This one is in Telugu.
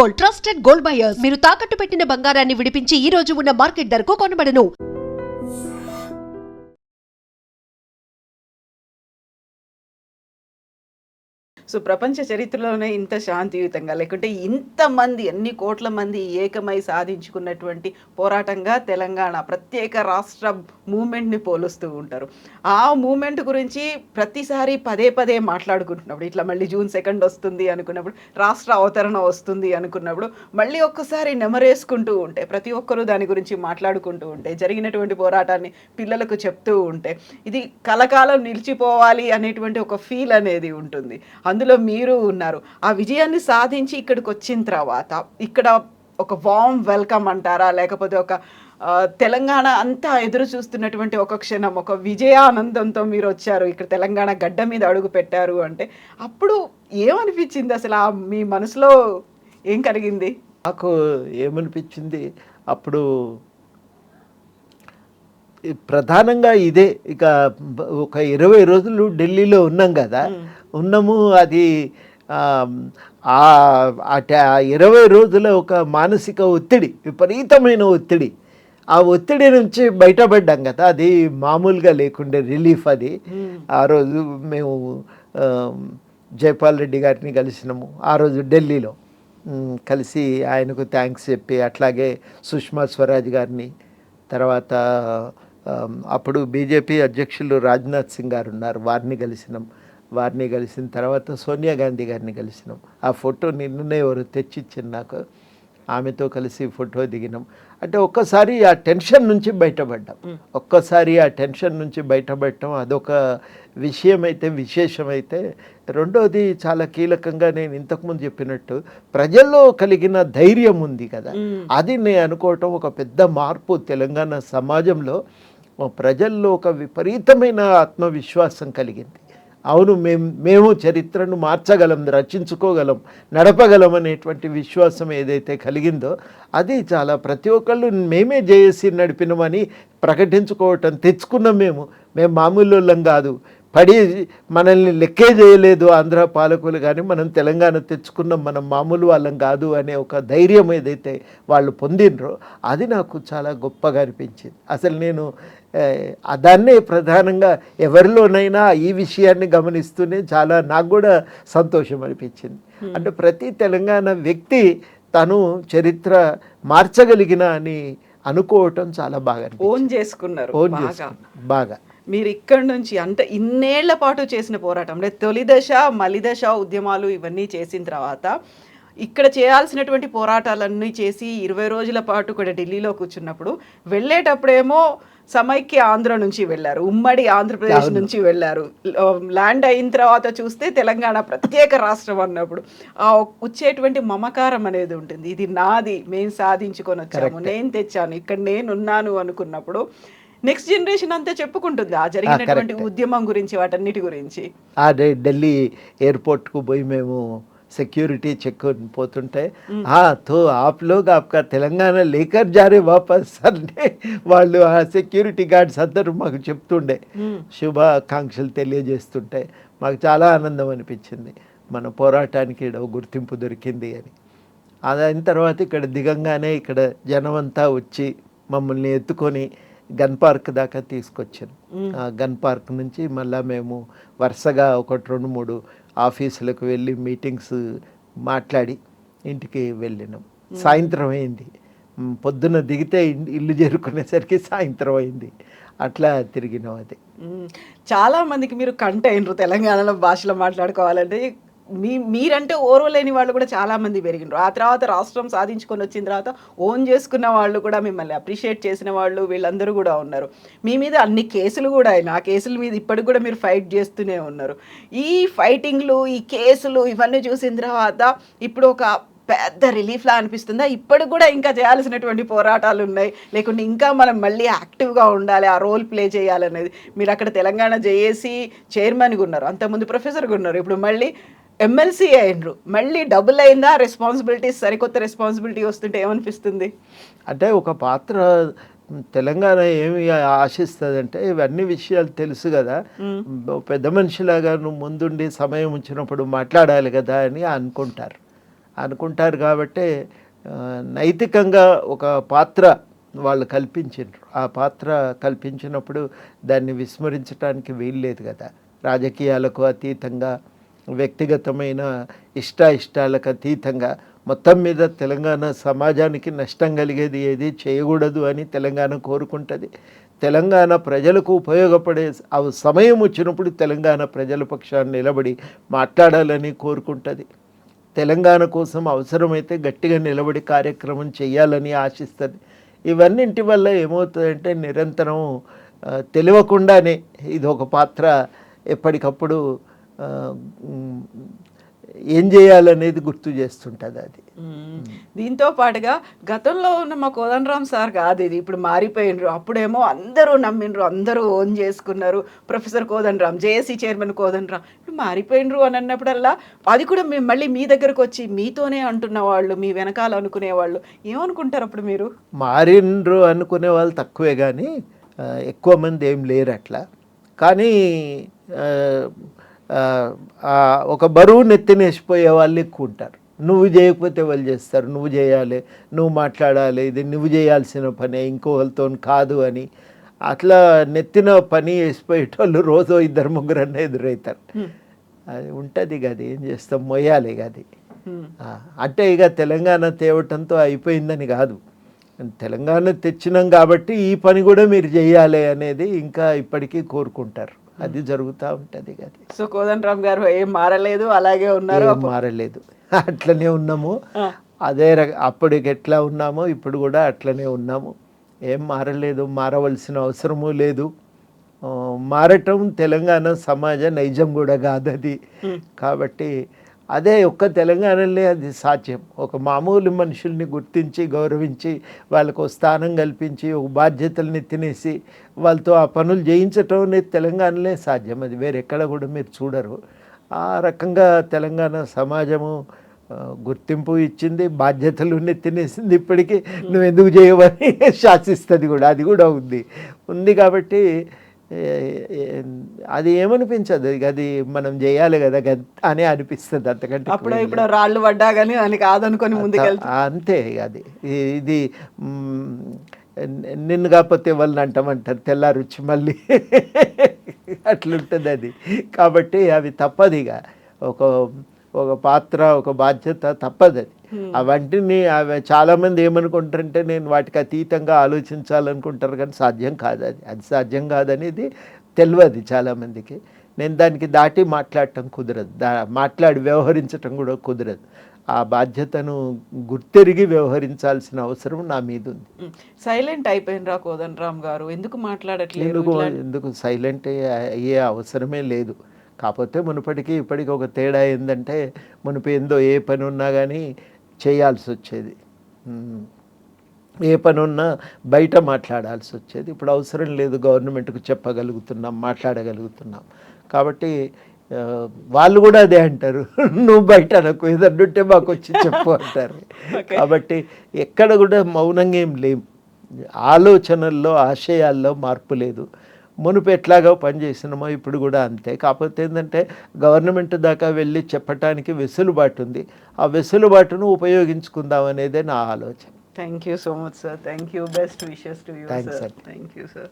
Gold, trusted gold buyers. మీరు తాకట్టు పెట్టిన బంగారాన్ని విడిపించి ఈ రోజు ఉన్న మార్కెట్ ధరకు కొనబడను. సో ప్రపంచ చరిత్రలోనే ఇంత శాంతియుతంగా లేకుంటే ఇంతమంది ఎన్ని కోట్ల మంది ఏకమై సాధించుకున్నటువంటి పోరాటంగా తెలంగాణ ప్రత్యేక రాష్ట్ర మూమెంట్ని పోలుస్తూ ఉంటారు. ఆ మూమెంట్ గురించి ప్రతిసారి పదే పదే మాట్లాడుకుంటున్నప్పుడు ఇట్లా మళ్ళీ June 2 వస్తుంది అనుకున్నప్పుడు, రాష్ట్ర అవతరణ వస్తుంది అనుకున్నప్పుడు మళ్ళీ ఒక్కసారి నెమరేసుకుంటూ ఉంటే, ప్రతి ఒక్కరూ దాని గురించి మాట్లాడుకుంటూ ఉంటే, జరిగినటువంటి పోరాటాన్ని పిల్లలకు చెప్తూ ఉంటే ఇది కలకాలం నిలిచిపోవాలి అనేటువంటి ఒక ఫీల్ అనేది ఉంటుంది. అందులో మీరు ఉన్నారు. ఆ విజయాన్ని సాధించి ఇక్కడికి వచ్చిన తర్వాత ఇక్కడ ఒక వార్మ్ వెల్కమ్ అంటారా, లేకపోతే ఒక తెలంగాణ అంతా ఎదురు చూస్తున్నటువంటి ఒక క్షణం, ఒక విజయానందంతో మీరు వచ్చారు, ఇక్కడ తెలంగాణ గడ్డ మీద అడుగు పెట్టారు అంటే అప్పుడు ఏమనిపించింది? అసలు మీ మనసులో ఏం కలిగింది? నాకు ఏమనిపించింది అప్పుడు ప్రధానంగా ఇదే. ఇక ఒక 20 రోజులు ఢిల్లీలో ఉన్నాం కదా, ఉన్నాము. అది 20 రోజుల ఒక మానసిక ఒత్తిడి, విపరీతమైన ఒత్తిడి. ఆ ఒత్తిడి నుంచి బయటపడ్డాం కదా, అది మామూలుగా లేకుండే రిలీఫ్ అది. ఆ రోజు మేము జైపాల్ రెడ్డి గారిని కలిసినాము ఆ రోజు ఢిల్లీలో. కలిసి ఆయనకు థ్యాంక్స్ చెప్పి, అట్లాగే సుష్మా స్వరాజ్ గారిని, తర్వాత అప్పుడు బీజేపీ అధ్యక్షులు రాజ్నాథ్ సింగ్ గారు ఉన్నారు, వారిని కలిసిన తర్వాత సోనియా గాంధీ గారిని కలిసినాం. ఆ ఫోటో నిన్ననే ఎవరు తెచ్చిచ్చింది నాకు, ఆమెతో కలిసి ఫోటో దిగినాం. అంటే ఒక్కసారి ఆ టెన్షన్ నుంచి బయటపడటం అదొక విశేషమైతే, రెండోది చాలా కీలకంగా నేను ఇంతకుముందు చెప్పినట్టు ప్రజల్లో కలిగిన ధైర్యం ఉంది కదా, అది నేను అనుకోవటం ఒక పెద్ద మార్పు. తెలంగాణ సమాజంలో ప్రజల్లో ఒక విపరీతమైన ఆత్మవిశ్వాసం కలిగింది. అవును, మేము చరిత్రను మార్చగలం, రచించుకోగలం, నడపగలం అనేటువంటి విశ్వాసం ఏదైతే కలిగిందో అది చాలా, ప్రతి ఒక్కళ్ళు మేమే జేఏసీ నడిపినామని ప్రకటించుకోవటం, తెచ్చుకున్నాం. మేము మామూలు వాళ్ళం కాదు, పడి మనల్ని లెక్కే చేయలేదు ఆంధ్ర పాలకులు, కానీ మనం తెలంగాణ తెచ్చుకున్నాం, మనం మామూలు వాళ్ళం కాదు అనే ఒక ధైర్యం ఏదైతే వాళ్ళు పొందినరో అది నాకు చాలా గొప్పగా అనిపించింది. అసలు నేను దాన్నే ప్రధానంగా ఎవరిలోనైనా ఈ విషయాన్ని గమనిస్తూనే చాలా నాకు కూడా సంతోషం అనిపించింది. అంటే ప్రతి తెలంగాణ వ్యక్తి తను చరిత్ర మార్చగలిగిన అని అనుకోవటం చాలా బాగా ఓన్ చేసుకున్నారు బాగా. మీరు ఇక్కడి నుంచి అంటే ఇన్నేళ్ల పాటు చేసిన పోరాటం, అంటే తొలి దశ మలి దశ ఉద్యమాలు ఇవన్నీ చేసిన తర్వాత ఇక్కడ చేయాల్సినటువంటి పోరాటాలన్నీ చేసి 20 రోజుల పాటు కూడా ఢిల్లీలో కూర్చున్నప్పుడు, వెళ్ళేటప్పుడేమో సమైక్య ఆంధ్ర నుంచి వెళ్ళారు, ఉమ్మడి ఆంధ్రప్రదేశ్ నుంచి వెళ్ళారు. ల్యాండ్ అయిన తర్వాత చూస్తే తెలంగాణ ప్రత్యేక రాష్ట్రం అన్నప్పుడు వచ్చేటువంటి మమకారం అనేది ఉంటుంది. ఇది నాది, మేము సాధించుకొని వచ్చాము, నేను తెచ్చాను, ఇక్కడ నేనున్నాను అనుకున్నప్పుడు నెక్స్ట్ జనరేషన్ అంతా చెప్పుకుంటుంది ఆ జరిగినటువంటి ఉద్యమం గురించి, వాటన్నిటి గురించి. అదే ఢిల్లీ ఎయిర్పోర్ట్కు పోయి మేము सिक्योरिटी चेक పోతుంటే తో आप लोग आपका తెలంగాణ లేకర్ జారే వాపస్ అంటే వాళ్ళు ఆ సెక్యూరిటీ గార్డ్స్ అందరూ మాకు చెప్తుండే, శుభాకాంక్షలు తెలియజేస్తుంటే మాకు చాలా ఆనందం అనిపించింది. మన పోరాటానికి గుర్తింపు దొరికింది అని. అదైన తర్వాత ఇక్కడ దిగంగానే ఇక్కడ జనమంతా వచ్చి మమ్మల్ని ఎత్తుకొని గన్ పార్క్ దాకా తీసుకొచ్చాను. ఆ గన్ పార్క్ నుంచి మళ్ళీ మేము వరుసగా 1-2-3 ఆఫీసులకు వెళ్ళి మీటింగ్స్ మాట్లాడి ఇంటికి వెళ్ళినాం. సాయంత్రం అయింది, పొద్దున దిగితే ఇల్లు చేరుకునేసరికి సాయంత్రం అయింది. అట్లా తిరిగినాం. అది చాలామందికి మీరు కంట అయినరు తెలంగాణలో భాషలో మాట్లాడుకోవాలంటే. మీరంటే ఓర్వలేని వాళ్ళు కూడా చాలామంది పెరిగినారు. ఆ తర్వాత రాష్ట్రం సాధించుకొని వచ్చిన తర్వాత ఓన్ చేసుకున్న వాళ్ళు కూడా, మిమ్మల్ని అప్రిషియేట్ చేసిన వాళ్ళు, వీళ్ళందరూ కూడా ఉన్నారు. మీ మీద అన్ని కేసులు కూడా అయినా, ఆ కేసుల మీద ఇప్పటికి కూడా మీరు ఫైట్ చేస్తూనే ఉన్నారు. ఈ ఫైటింగ్లు, ఈ కేసులు ఇవన్నీ చూసిన తర్వాత ఇప్పుడు ఒక పెద్ద రిలీఫ్లా అనిపిస్తుందా? ఇప్పటికి కూడా ఇంకా చేయాల్సినటువంటి పోరాటాలు ఉన్నాయి, లేకుంటే ఇంకా మనం మళ్ళీ యాక్టివ్గా ఉండాలి, ఆ రోల్ ప్లే చేయాలనేది? మీరు అక్కడ తెలంగాణ జేఏసీ చైర్మన్గా ఉన్నారు, అంతకుముందు ప్రొఫెసర్గా ఉన్నారు, ఇప్పుడు మళ్ళీ ఎమ్మెల్సీ అయినరు, మళ్ళీ డబుల్ అయిందా రెస్పాన్సిబిలిటీస్? సరికొత్త రెస్పాన్సిబిలిటీ వస్తుంటే ఏమనిపిస్తుంది? అంటే ఒక పాత్ర తెలంగాణ ఏమి ఆశిస్తుందంటే, ఇవన్నీ విషయాలు తెలుసు కదా, పెద్ద మనిషిలాగా నువ్వు ముందుండి సమయం వచ్చినప్పుడు మాట్లాడాలి కదా అని అనుకుంటారు. అనుకుంటారు కాబట్టి నైతికంగా ఒక పాత్ర వాళ్ళు కల్పించారు. ఆ పాత్ర కల్పించినప్పుడు దాన్ని విస్మరించడానికి వీల్లేదు కదా. రాజకీయాలకు అతీతంగా, వ్యక్తిగతమైన ఇష్టాయిష్టాలకు అతీతంగా మొత్తం మీద తెలంగాణ సమాజానికి నష్టం కలిగేది ఏది చేయకూడదు అని తెలంగాణ కోరుకుంటుంది. తెలంగాణ ప్రజలకు ఉపయోగపడే సమయం వచ్చినప్పుడు తెలంగాణ ప్రజల పక్షాన్ని నిలబడి మాట్లాడాలని కోరుకుంటుంది. తెలంగాణ కోసం అవసరమైతే గట్టిగా నిలబడి కార్యక్రమం చేయాలని ఆశిస్తుంది. ఇవన్నింటి వల్ల ఏమవుతుందంటే నిరంతరం తెలియకుండానే ఇది ఒక పాత్ర ఎప్పటికప్పుడు ఏం చేయాలనేది గుర్తు చేస్తుంటుంది అది. దీంతో పాటుగా గతంలో ఉన్న మా కోదండరామ్ సార్ కాదు ఇది, ఇప్పుడు మారిపోయినరు. అప్పుడేమో అందరూ నమ్మినరు, అందరూ ఓన్ చేసుకున్నారు. Professor Kodandaram, JAC chairman Kodandaram. ఇప్పుడు మారిపోయినరు అని అన్నప్పుడల్లా అది కూడా మేము మళ్ళీ మీ దగ్గరకు వచ్చి మీతోనే అంటున్న వాళ్ళు, మీ వెనకాల అనుకునే వాళ్ళు ఏమనుకుంటారు అప్పుడు మీరు? మారినరు అనుకునే వాళ్ళు తక్కువే కానీ ఎక్కువ మంది ఏం లేరు అట్లా. కానీ ఒక బరువు నెత్తినేసిపోయే వాళ్ళు ఎక్కువ ఉంటారు. నువ్వు చేయకపోతే వాళ్ళు చేస్తారు, నువ్వు చేయాలి, నువ్వు మాట్లాడాలి, ఇది నువ్వు చేయాల్సిన పనే, ఇంకోళ్ళతో కాదు అని అట్లా నెత్తిన పని వేసిపోయేటోళ్ళు రోజు 2-3 అన్న ఎదురవుతారు. అది ఉంటుంది కదా, ఏం చేస్తాం, మొయ్యాలి అది. అంటే ఇక తెలంగాణ తేవటంతో అయిపోయిందని కాదు, తెలంగాణ తెచ్చినాం కాబట్టి ఈ పని కూడా మీరు చేయాలి అనేది ఇంకా ఇప్పటికీ కోరుకుంటారు. అది జరుగుతూ ఉంటుంది కదా. సో కోదండరామ్ గారు ఏం మారలేదు, అలాగే ఉన్నారు. మారలేదు, అట్లనే ఉన్నాము. అదే అప్పటికి ఎట్లా ఉన్నామో ఇప్పుడు కూడా అట్లనే ఉన్నాము. ఏం మారలేదు, మారవలసిన అవసరము లేదు. మారటం తెలంగాణ సమాజ నైజం కూడా కాదు అది. కాబట్టి అదే ఒక్క తెలంగాణలో అది సాధ్యం. ఒక మామూలు మనుషుల్ని గుర్తించి గౌరవించి వాళ్ళకు స్థానం కల్పించి ఒక బాధ్యతల్ని తినేసి వాళ్ళతో ఆ పనులు చేయించటం అనేది తెలంగాణలో సాధ్యం. అది వేరెక్కడ కూడా మీరు చూడరు. ఆ రకంగా తెలంగాణ సమాజము గుర్తింపు ఇచ్చింది, బాధ్యతలు తినేసింది. ఇప్పటికీ నువ్వు ఎందుకు చేయవని శాసిస్తుంది కూడా, అది కూడా ఉంది కాబట్టి అది ఏమనిపించదు, అది మనం చేయాలి కదా అని అనిపిస్తుంది. అంతకంటే అప్పుడు ఇప్పుడు రాళ్ళు పడ్డా కానీ అని కాదనుకొని ముందుకెళ్తా అంతే. అది ఇది నిన్ను కాకపోతే వాళ్ళని అంటామంటారు, తెల్లారుచ్చి మళ్ళీ అట్లుంటుంది అది. కాబట్టి అవి తప్పదు. ఇక ఒక పాత్ర, ఒక బాధ్యత తప్పదు అది. అవంటిని చాలామంది ఏమనుకుంటారంటే నేను వాటికి అతీతంగా ఆలోచించాలనుకుంటారు, కానీ సాధ్యం కాదు అది సాధ్యం కాదనేది తెలియదు చాలామందికి. నేను దానికి దాటి మాట్లాడటం కుదరదు, మాట్లాడి వ్యవహరించటం కూడా కుదరదు. ఆ బాధ్యతను గుర్తెరిగి వ్యవహరించాల్సిన అవసరం నా మీద ఉంది. సైలెంట్ అయిపోయినరా కోదండరామ్ గారు? ఎందుకు మాట్లాడట్లేదు? ఎందుకు సైలెంట్ అయ్యే అవసరమే లేదు. కాకపోతే మునుపటికి ఇప్పటికి ఒక తేడా ఏంటంటే, మునుపు ఏందో ఏ పని ఉన్నా కానీ చేయాల్సి వచ్చేది, ఏ పని ఉన్నా బయట మాట్లాడాల్సి వచ్చేది. ఇప్పుడు అవసరం లేదు, గవర్నమెంట్కు చెప్పగలుగుతున్నాం, మాట్లాడగలుగుతున్నాం. కాబట్టి వాళ్ళు కూడా అదే అంటారు, నువ్వు బయట నాకు ఏదన్నుంటే మాకు వచ్చి చెప్పు అంటారు. కాబట్టి ఎక్కడ కూడా మౌనంగా ఏం లేవు. ఆలోచనల్లో, ఆశయాల్లో మార్పు లేదు. మునుపు ఎట్లాగా పనిచేసినామో ఇప్పుడు కూడా అంతే. కాకపోతే ఏంటంటే గవర్నమెంట్ దాకా వెళ్ళి చెప్పటానికి వెసులుబాటు ఉంది. ఆ వెసులుబాటును ఉపయోగించుకుందాం అనేదే నా ఆలోచన. Thank you so much sir. Thank you. Best wishes to you sir. Thank you sir.